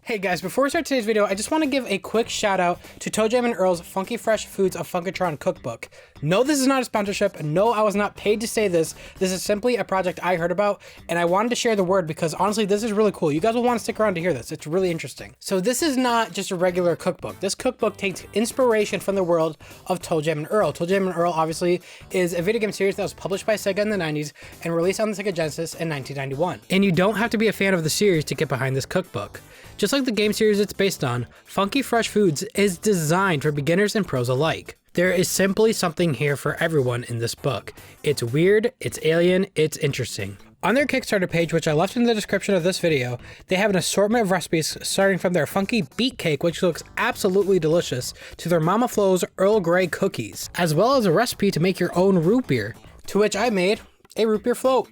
Hey guys, before we start today's video, I just want to give a quick shout out to ToeJam and Earl's Funky Fresh Foods of Funkotron Cookbook. No, this is not a sponsorship, and no, I was not paid to say this. This is simply a project I heard about, and I wanted to share the word because honestly, this is really cool. You guys will want to stick around to hear this. It's really interesting. So this is not just a regular cookbook. This cookbook takes inspiration from the world of ToeJam and Earl. ToeJam and Earl obviously is a video game series that was published by Sega in the 90s and released on the Sega Genesis in 1991. And you don't have to be a fan of the series to get behind this cookbook. Just like the game series it's based on, Funky Fresh Foods is designed for beginners and pros alike. There is simply something here for everyone in this book. It's weird, it's alien, it's interesting. On their Kickstarter page, which I left in the description of this video, they have an assortment of recipes starting from their funky beet cake, which looks absolutely delicious, to their Mama Flo's Earl Grey cookies, as well as a recipe to make your own root beer, to which I made a root beer float.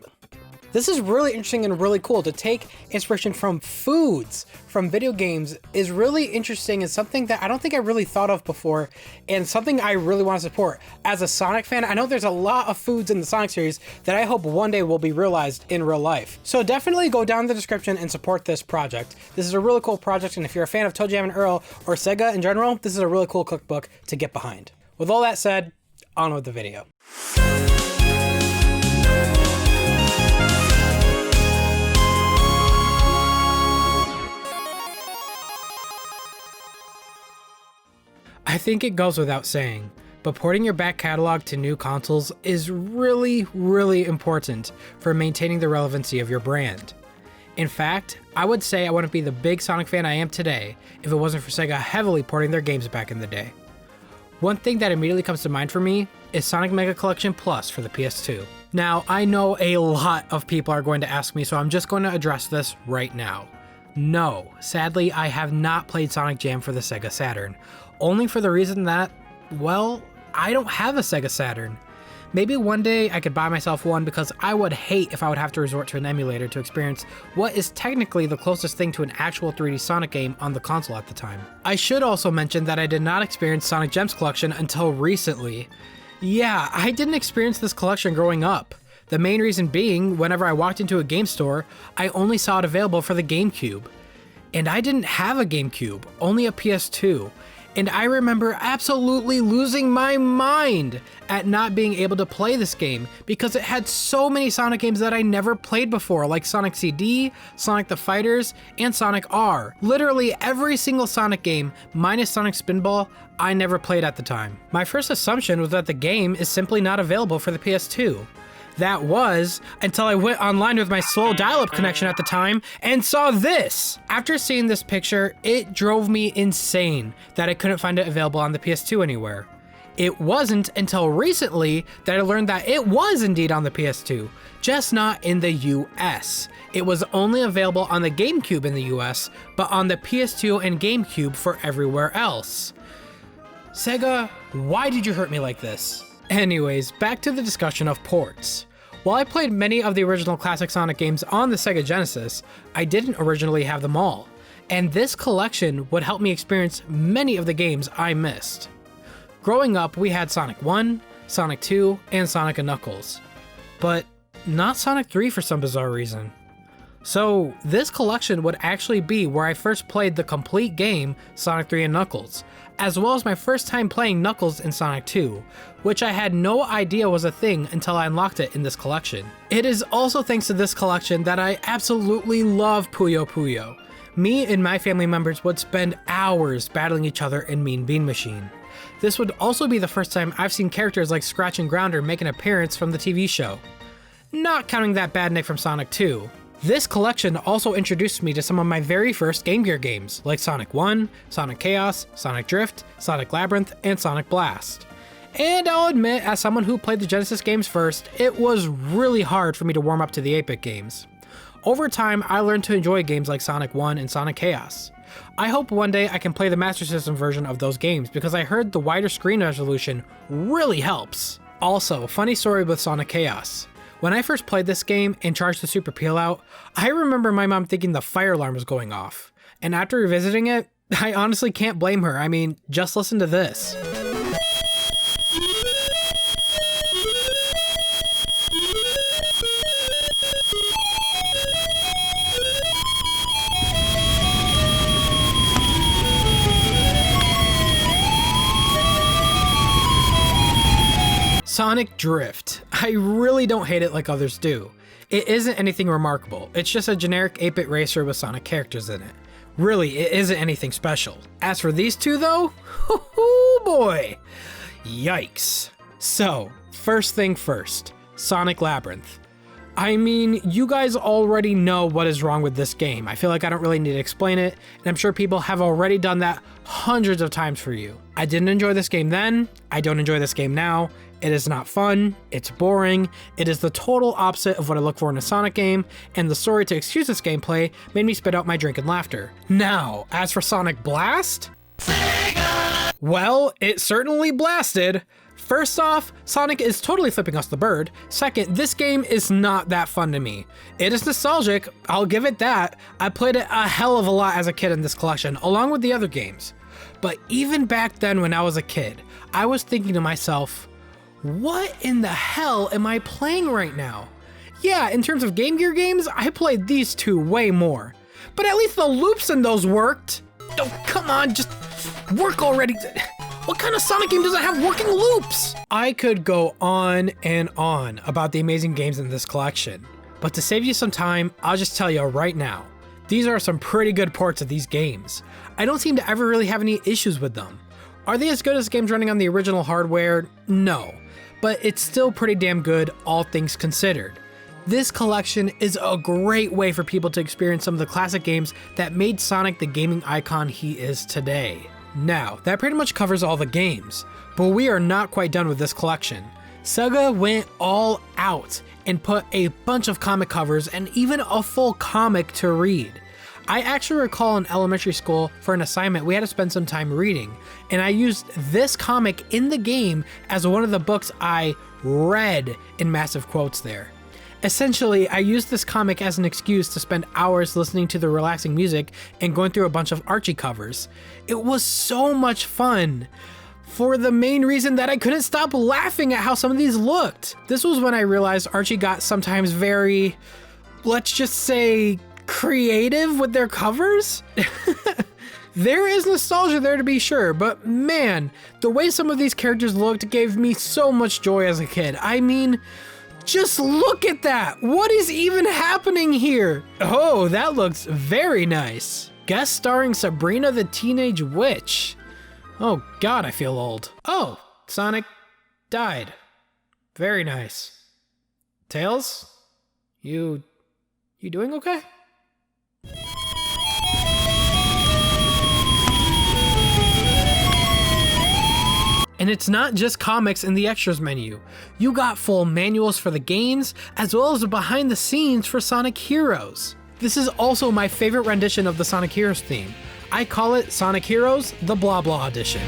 This is really interesting and really cool. To take inspiration from foods, from video games, is really interesting and something that I don't think I really thought of before, and something I really want to support. As a Sonic fan, I know there's a lot of foods in the Sonic series that I hope one day will be realized in real life. So definitely go down in the description and support this project. This is a really cool project, and if you're a fan of ToeJam and Earl or Sega in general, this is a really cool cookbook to get behind. With all that said, on with the video. I think it goes without saying, but porting your back catalog to new consoles is really important for maintaining the relevancy of your brand. In fact, I would say I wouldn't be the big Sonic fan I am today if it wasn't for Sega heavily porting their games back in the day. One thing that immediately comes to mind for me is Sonic Mega Collection Plus for the PS2. Now, I know a lot of people are going to ask me, so I'm just going to address this right now. No, sadly, I have not played Sonic Jam for the Sega Saturn. Only for the reason that, well, I don't have a Sega Saturn. Maybe one day I could buy myself one because I would hate if I would have to resort to an emulator to experience what is technically the closest thing to an actual 3D Sonic game on the console at the time. I should also mention that I did not experience Sonic Gems Collection until recently. Yeah, I didn't experience this collection growing up. The main reason being, whenever I walked into a game store, I only saw it available for the GameCube. And I didn't have a GameCube, only a PS2. And I remember absolutely losing my mind at not being able to play this game because it had so many Sonic games that I never played before, like Sonic CD, Sonic the Fighters, and Sonic R. Literally every single Sonic game, minus Sonic Spinball, I never played at the time. My first assumption was that the game is simply not available for the PS2. That was until I went online with my slow dial-up connection at the time and saw this. After seeing this picture, it drove me insane that I couldn't find it available on the PS2 anywhere. It wasn't until recently that I learned that it was indeed on the PS2, just not in the US. It was only available on the GameCube in the US, but on the PS2 and GameCube for everywhere else. Sega, why did you hurt me like this? Anyways, back to the discussion of ports. While I played many of the original classic Sonic games on the Sega Genesis, I didn't originally have them all, and this collection would help me experience many of the games I missed. Growing up, we had Sonic 1, Sonic 2, and Sonic & Knuckles, but not Sonic 3 for some bizarre reason. So this collection would actually be where I first played the complete game Sonic 3 and Knuckles, as well as my first time playing Knuckles in Sonic 2, which I had no idea was a thing until I unlocked it in this collection. It is also thanks to this collection that I absolutely love Puyo Puyo. Me and my family members would spend hours battling each other in Mean Bean Machine. This would also be the first time I've seen characters like Scratch and Grounder make an appearance from the TV show. Not counting that bad Nick from Sonic 2. This collection also introduced me to some of my very first Game Gear games, like Sonic 1, Sonic Chaos, Sonic Drift, Sonic Labyrinth, and Sonic Blast. And I'll admit, as someone who played the Genesis games first, it was really hard for me to warm up to the 8-bit games. Over time, I learned to enjoy games like Sonic 1 and Sonic Chaos. I hope one day I can play the Master System version of those games because I heard the wider screen resolution really helps. Also, funny story with Sonic Chaos. When I first played this game and charged the Super Peel out, I remember my mom thinking the fire alarm was going off. And after revisiting it, I honestly can't blame her. I mean, just listen to this. Sonic Drift. I really don't hate it like others do. It isn't anything remarkable. It's just a generic 8-bit racer with Sonic characters in it. Really, it isn't anything special. As for these two though, oh boy, yikes. So, first thing first, Sonic Labyrinth. I mean, you guys already know what is wrong with this game. I feel like I don't really need to explain it, and I'm sure people have already done that hundreds of times for you. I didn't enjoy this game then, I don't enjoy this game now. It is not fun, it's boring, it is the total opposite of what I look for in a Sonic game, and the story to excuse this gameplay made me spit out my drink and laughter. Now, as for Sonic Blast? Sega! Well, it certainly blasted. First off, Sonic is totally flipping us the bird. Second, this game is not that fun to me. It is nostalgic, I'll give it that. I played it a hell of a lot as a kid in this collection, along with the other games. But even back then when I was a kid, I was thinking to myself, what in the hell am I playing right now? Yeah, in terms of Game Gear games, I played these two way more. But at least the loops in those worked. Oh, come on, just work already. What kind of Sonic game doesn't have working loops? I could go on and on about the amazing games in this collection, but to save you some time, I'll just tell you right now, these are some pretty good ports of these games. I don't seem to ever really have any issues with them. Are they as good as games running on the original hardware? No, but it's still pretty damn good, all things considered. This collection is a great way for people to experience some of the classic games that made Sonic the gaming icon he is today. Now, that pretty much covers all the games, but we are not quite done with this collection. Sega went all out and put a bunch of comic covers and even a full comic to read. I actually recall in elementary school for an assignment we had to spend some time reading, and I used this comic in the game as one of the books I read in massive quotes there. Essentially, I used this comic as an excuse to spend hours listening to the relaxing music and going through a bunch of Archie covers. It was so much fun, for the main reason that I couldn't stop laughing at how some of these looked. This was when I realized Archie got sometimes very, let's just say, creative with their covers. There is nostalgia there to be sure, but man, the way some of these characters looked gave me so much joy as a kid. I mean, just look at that! What is even happening here? Oh, that looks very nice. Guest starring Sabrina the Teenage Witch. Oh god, I feel old. Oh, Sonic died. Very nice. Tails? You doing okay? And it's not just comics in the extras menu. You got full manuals for the games, as well as behind the scenes for Sonic Heroes. This is also my favorite rendition of the Sonic Heroes theme. I call it Sonic Heroes, the Blah Blah Edition.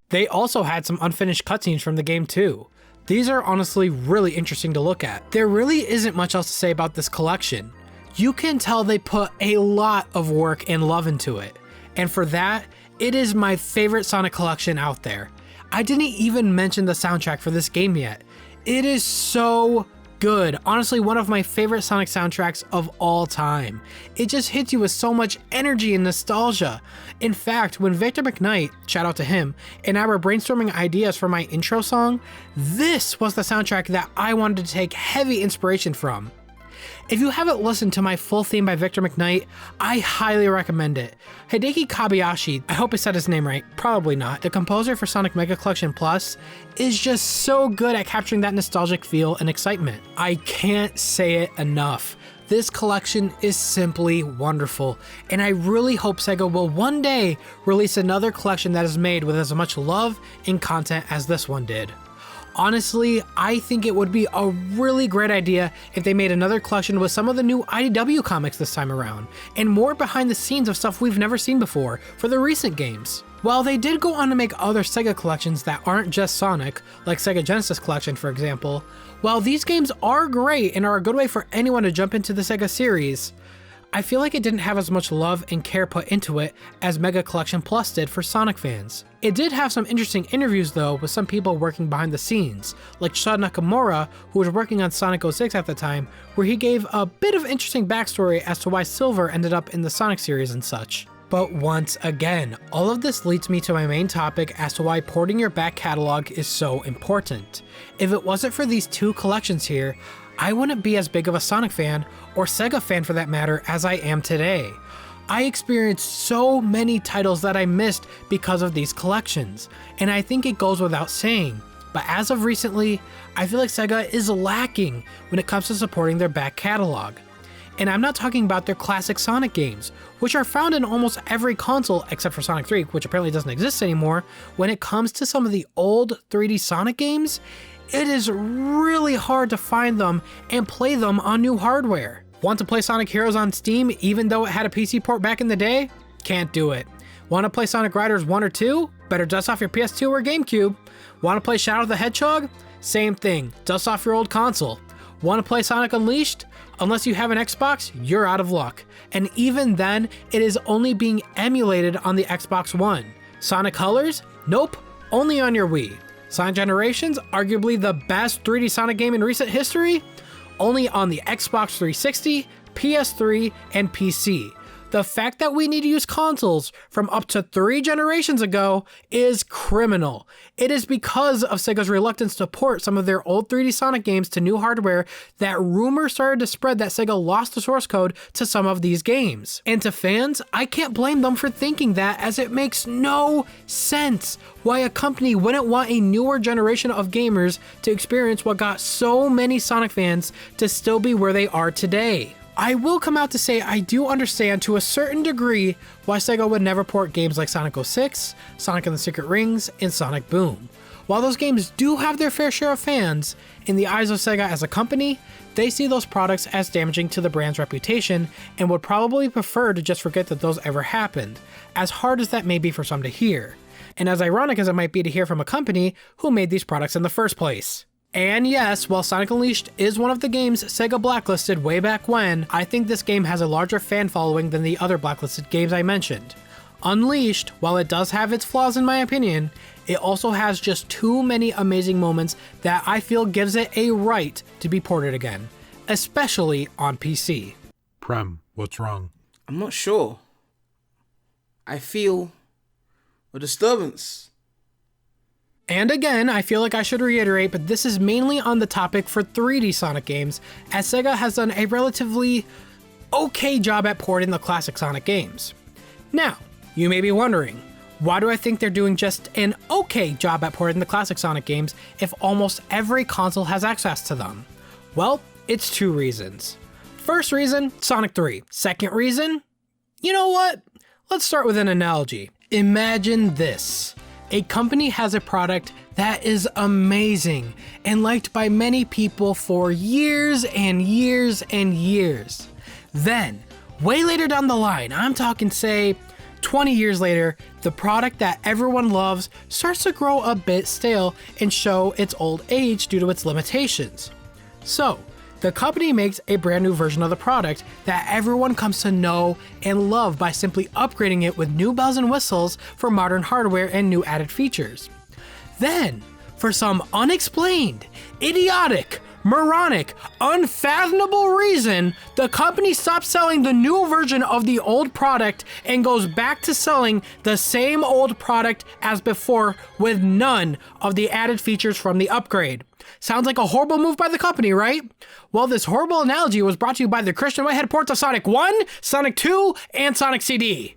They also had some unfinished cutscenes from the game too. These are honestly really interesting to look at. There really isn't much else to say about this collection. You can tell they put a lot of work and love into it. And for that, it is my favorite Sonic collection out there. I didn't even mention the soundtrack for this game yet. It is so good. Honestly, one of my favorite Sonic soundtracks of all time. It just hits you with so much energy and nostalgia. In fact, when Victor McKnight, shout out to him, and I were brainstorming ideas for my intro song, this was the soundtrack that I wanted to take heavy inspiration from. If you haven't listened to my full theme by Victor McKnight, I highly recommend it. Hideki Kobayashi, I hope I said his name right, probably not, the composer for Sonic Mega Collection Plus, is just so good at capturing that nostalgic feel and excitement. I can't say it enough. This collection is simply wonderful, and I really hope Sega will one day release another collection that is made with as much love and content as this one did. Honestly, I think it would be a really great idea if they made another collection with some of the new IDW comics this time around, and more behind the scenes of stuff we've never seen before for the recent games. While they did go on to make other Sega collections that aren't just Sonic, like Sega Genesis Collection for example, while these games are great and are a good way for anyone to jump into the Sega series, I feel like it didn't have as much love and care put into it as Mega Collection Plus did for Sonic fans. It did have some interesting interviews though with some people working behind the scenes, like Shad Nakamura, who was working on Sonic 06 at the time, where he gave a bit of interesting backstory as to why Silver ended up in the Sonic series and such. But once again, all of this leads me to my main topic as to why porting your back catalog is so important. If it wasn't for these two collections here, I wouldn't be as big of a Sonic fan, or Sega fan for that matter, as I am today. I experienced so many titles that I missed because of these collections, and I think it goes without saying, but as of recently, I feel like Sega is lacking when it comes to supporting their back catalog. And I'm not talking about their classic Sonic games, which are found in almost every console except for Sonic 3, which apparently doesn't exist anymore. When it comes to some of the old 3D Sonic games, it is really hard to find them and play them on new hardware. Want to play Sonic Heroes on Steam even though it had a PC port back in the day? Can't do it. Want to play Sonic Riders 1 or 2? Better dust off your PS2 or GameCube. Want to play Shadow the Hedgehog? Same thing, dust off your old console. Want to play Sonic Unleashed? Unless you have an Xbox, you're out of luck. And even then, it is only being emulated on the Xbox One. Sonic Colors? Nope, only on your Wii. Sonic Generations, arguably the best 3D Sonic game in recent history, only on the Xbox 360, PS3, and PC. The fact that we need to use consoles from up to 3 generations ago is criminal. It is because of Sega's reluctance to port some of their old 3D Sonic games to new hardware that rumors started to spread that Sega lost the source code to some of these games. And to fans, I can't blame them for thinking that, as it makes no sense why a company wouldn't want a newer generation of gamers to experience what got so many Sonic fans to still be where they are today. I will come out to say I do understand to a certain degree why Sega would never port games like Sonic 06, Sonic and the Secret Rings, and Sonic Boom. While those games do have their fair share of fans, in the eyes of Sega as a company, they see those products as damaging to the brand's reputation and would probably prefer to just forget that those ever happened, as hard as that may be for some to hear, and as ironic as it might be to hear from a company who made these products in the first place. And yes, while Sonic Unleashed is one of the games Sega blacklisted way back when, I think this game has a larger fan following than the other blacklisted games I mentioned. Unleashed, while it does have its flaws in my opinion, it also has just too many amazing moments that I feel gives it a right to be ported again, especially on PC. Prem, what's wrong? I'm not sure. I feel a disturbance. And again, I feel like I should reiterate, but this is mainly on the topic for 3D Sonic games, as Sega has done a relatively okay job at porting the classic Sonic games. Now, you may be wondering, why do I think they're doing just an okay job at porting the classic Sonic games if almost every console has access to them? Well, it's 2 reasons. First reason, Sonic 3. Second reason, you know what? Let's start with an analogy. Imagine this. A company has a product that is amazing and liked by many people for years and years and years. Then, way later down the line, I'm talking say 20 years later, the product that everyone loves starts to grow a bit stale and show its old age due to its limitations. So, the company makes a brand new version of the product that everyone comes to know and love by simply upgrading it with new bells and whistles for modern hardware and new added features. Then, for some unexplained, idiotic, moronic, unfathomable reason, the company stops selling the new version of the old product and goes back to selling the same old product as before with none of the added features from the upgrade. Sounds like a horrible move by the company, right? Well, this horrible analogy was brought to you by the Christian Whitehead ports of Sonic 1, Sonic 2, and Sonic CD.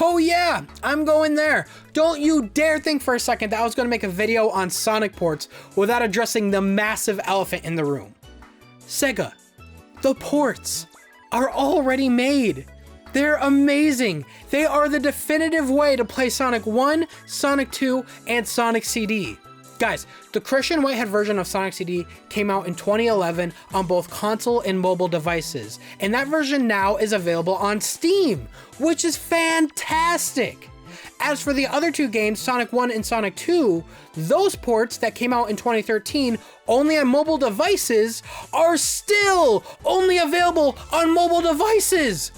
Oh yeah, I'm going there. Don't you dare think for a second that I was going to make a video on Sonic ports without addressing the massive elephant in the room. Sega, the ports are already made. They're amazing. They are the definitive way to play Sonic 1, Sonic 2, and Sonic CD. Guys, the Christian Whitehead version of Sonic CD came out in 2011 on both console and mobile devices, and that version now is available on Steam, which is fantastic. As for the other two games, Sonic 1 and Sonic 2, those ports that came out in 2013 only on mobile devices are still only available on mobile devices.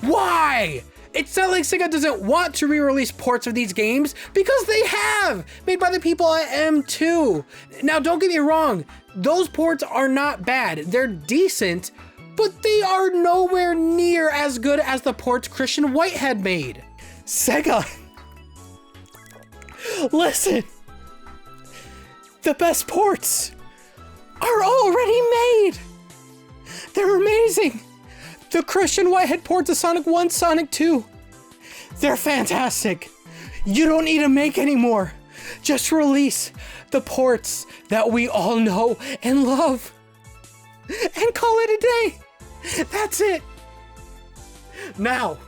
Why? It's not like Sega doesn't want to re-release ports of these games, because they have, made by the people at M2. Now, don't get me wrong, those ports are not bad. They're decent, but they are nowhere near as good as the ports Christian Whitehead made. Sega, listen, the best ports are already made. They're amazing. The Christian Whitehead ports of Sonic 1, Sonic 2, they're fantastic. You don't need to make any more. Just release the ports that we all know and love and call it a day. That's it. Now,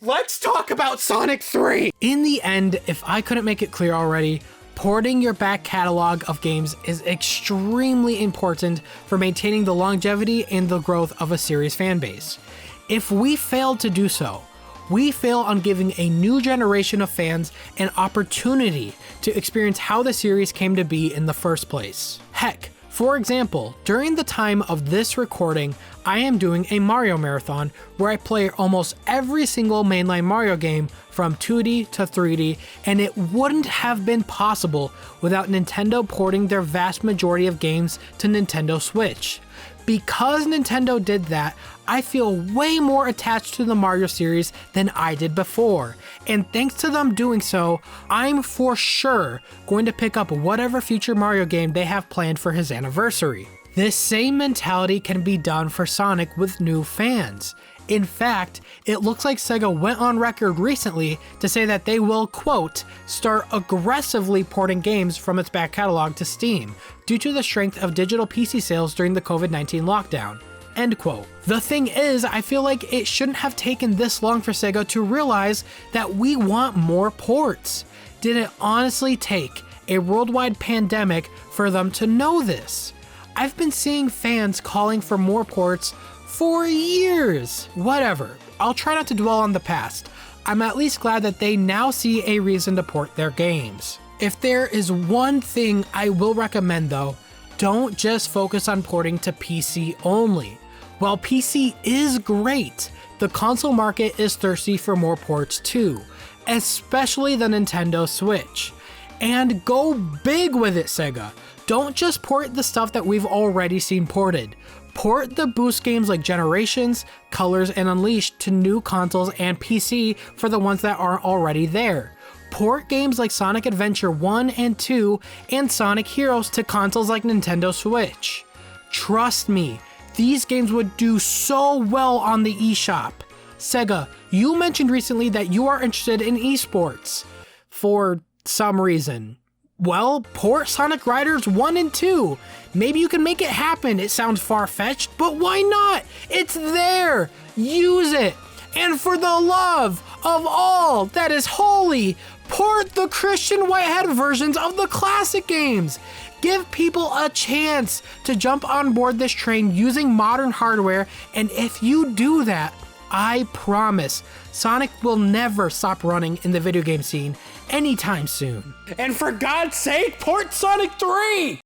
let's talk about Sonic 3. In the end, if I couldn't make it clear already, porting your back catalog of games is extremely important for maintaining the longevity and the growth of a series fan base. If we fail to do so, we fail on giving a new generation of fans an opportunity to experience how the series came to be in the first place. Heck, for example, during the time of this recording, I am doing a Mario marathon where I play almost every single mainline Mario game from 2D to 3D, and it wouldn't have been possible without Nintendo porting their vast majority of games to Nintendo Switch. Because Nintendo did that, I feel way more attached to the Mario series than I did before, and thanks to them doing so, I'm for sure going to pick up whatever future Mario game they have planned for his anniversary. This same mentality can be done for Sonic with new fans. In fact, it looks like Sega went on record recently to say that they will, quote, start aggressively porting games from its back catalog to Steam due to the strength of digital PC sales during the COVID-19 lockdown, end quote. The thing is, I feel like it shouldn't have taken this long for Sega to realize that we want more ports. Did it honestly take a worldwide pandemic for them to know this? I've been seeing fans calling for more ports for years. Whatever, I'll try not to dwell on the past. I'm at least glad that they now see a reason to port their games. If there is one thing I will recommend though, don't just focus on porting to PC only. While PC is great, the console market is thirsty for more ports too, especially the Nintendo Switch. And go big with it, Sega. Don't just port the stuff that we've already seen ported. Port the boost games like Generations, Colors, and Unleashed to new consoles and PC for the ones that aren't already there. Port games like Sonic Adventure 1 and 2 and Sonic Heroes to consoles like Nintendo Switch. Trust me, these games would do so well on the eShop. Sega, you mentioned recently that you are interested in esports for some reason. Well, port Sonic Riders 1 and 2. Maybe you can make it happen. It sounds far-fetched, but why not? It's there. Use it. And for the love of all that is holy, port the Christian Whitehead versions of the classic games. Give people a chance to jump on board this train using modern hardware, and if you do that, I promise Sonic will never stop running in the video game scene anytime soon. And for God's sake, port Sonic 3!